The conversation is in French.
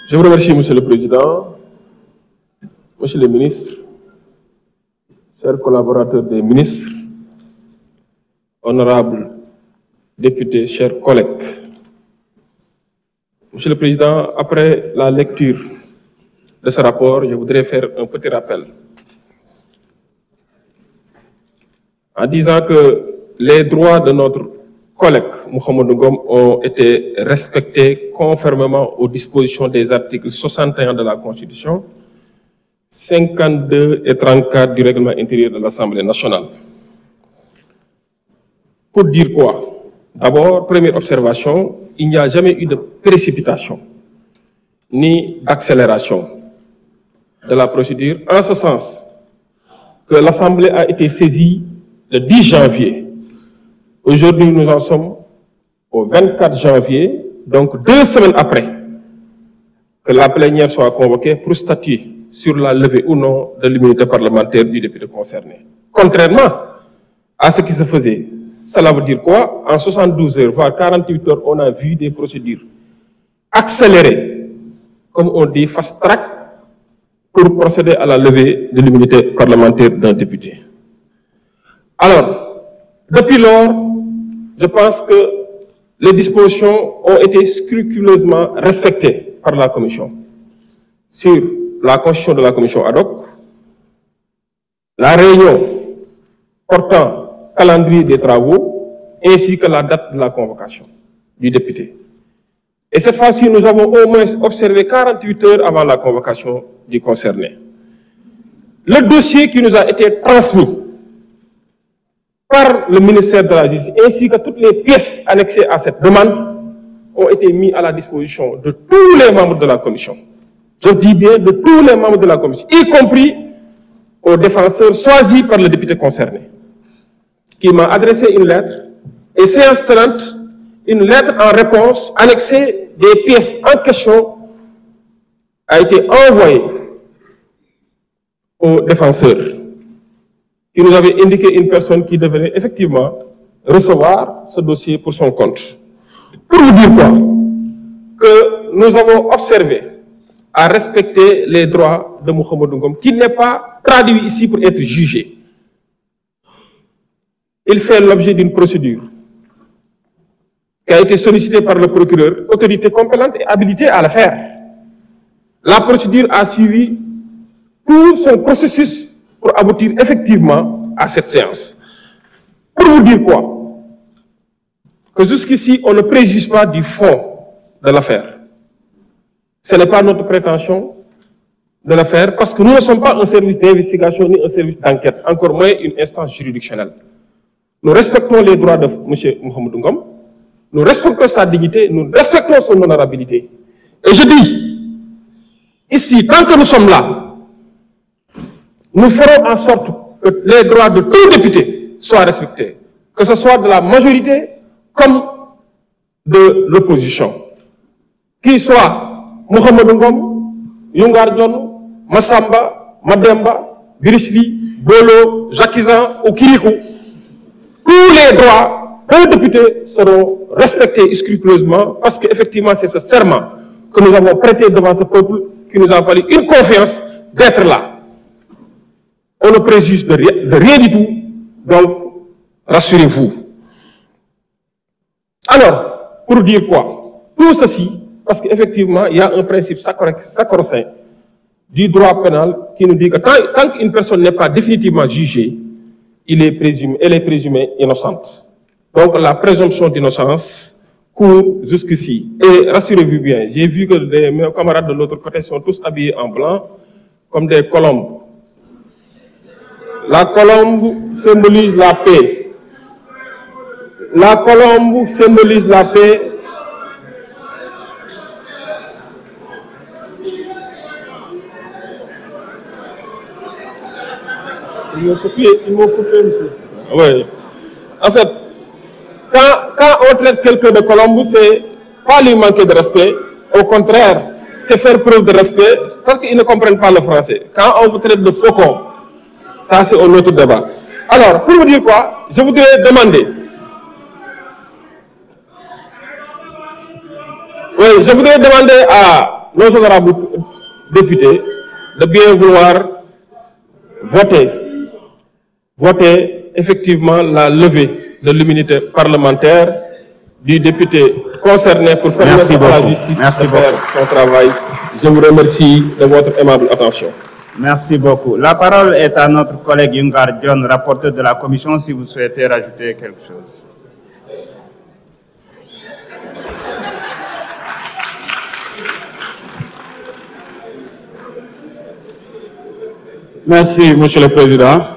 Je vous remercie, Monsieur le Président, Monsieur le Ministre, chers collaborateurs des ministres, honorables députés, chers collègues. Monsieur le Président, après la lecture de ce rapport, je voudrais faire un petit rappel en disant que les droits de notre collègue Mouhamadou Ngom ont été respectés conformément aux dispositions des articles 61 de la Constitution, 52 et 34 du règlement intérieur de l'Assemblée nationale. Pour dire quoi? D'abord, première observation, il n'y a jamais eu de précipitation ni d'accélération de la procédure, en ce sens que l'Assemblée a été saisie le 10 janvier. Aujourd'hui, nous en sommes au 24 janvier, donc 2 semaines après que la plénière soit convoquée pour statuer sur la levée ou non de l'immunité parlementaire du député concerné. Contrairement à ce qui se faisait, cela veut dire quoi? En 72 heures, voire 48 heures, on a vu des procédures accélérées, comme on dit fast track, pour procéder à la levée de l'immunité parlementaire d'un député. Alors, depuis lors, je pense que les dispositions ont été scrupuleusement respectées par la Commission sur la constitution de la Commission ad hoc, la réunion portant calendrier des travaux, ainsi que la date de la convocation du député. Et cette fois-ci, nous avons au moins observé 48 heures avant la convocation du concerné. Le dossier qui nous a été transmis par le ministère de la Justice, ainsi que toutes les pièces annexées à cette demande, ont été mis à la disposition de tous les membres de la Commission. Je dis bien de tous les membres de la Commission, y compris aux défenseurs choisis par le député concerné, qui m'a adressé une lettre, et séance tenante, une lettre en réponse annexée des pièces en question a été envoyée aux défenseurs, qui nous avait indiqué une personne qui devrait effectivement recevoir ce dossier pour son compte. Pour vous dire quoi? Que nous avons observé à respecter les droits de Mouhamadou Ngom, qui n'est pas traduit ici pour être jugé. Il fait l'objet d'une procédure qui a été sollicitée par le procureur, autorité compétente et habilitée à le faire. La procédure a suivi tout son processus pour aboutir effectivement à cette séance. Pour vous dire quoi? Que jusqu'ici, on ne préjuge pas du fond de l'affaire. Ce n'est pas notre prétention de le faire parce que nous ne sommes pas un service d'investigation ni un service d'enquête, encore moins une instance juridictionnelle. Nous respectons les droits de M. Mouhamadou Ngom, nous respectons sa dignité, nous respectons son honorabilité. Et je dis, ici, tant que nous sommes là, nous ferons en sorte que les droits de tout député soient respectés, que ce soit de la majorité comme de l'opposition. Qu'il soit Mouhamadou Ngom, Yungar Dione, Massamba, Mademba, Birishli, Bolo, Jacquizan ou Kirikou, tous les droits des députés seront respectés scrupuleusement parce qu'effectivement c'est ce serment que nous avons prêté devant ce peuple qui nous a valu une confiance d'être là. On ne préjuge de rien du tout, donc rassurez-vous. Alors, pour dire quoi? Tout ceci, parce qu'effectivement, il y a un principe sacro-saint du droit pénal qui nous dit que tant qu'une personne n'est pas définitivement jugée, elle est présumée innocente. Donc la présomption d'innocence court jusqu'ici. Et rassurez-vous bien, j'ai vu que mes camarades de l'autre côté sont tous habillés en blanc, comme des colombes. La colombe symbolise la paix. La colombe symbolise la paix. Ils m'ont coupé, monsieur. Oui. En fait, quand on traite quelqu'un de colombe, c'est pas lui manquer de respect. Au contraire, c'est faire preuve de respect parce qu'ils ne comprennent pas le français. Quand on vous traite de faucon, ça c'est un autre débat. Alors, pour vous dire quoi, je voudrais demander. Oui, je voudrais demander à nos honorables députés de bien vouloir voter effectivement la levée de l'immunité parlementaire du député concerné pour permettre à la justice de faire son travail. Je vous remercie de votre aimable attention. Merci beaucoup. La parole est à notre collègue Yungar John, rapporteur de la commission, si vous souhaitez rajouter quelque chose. Merci, Monsieur le Président.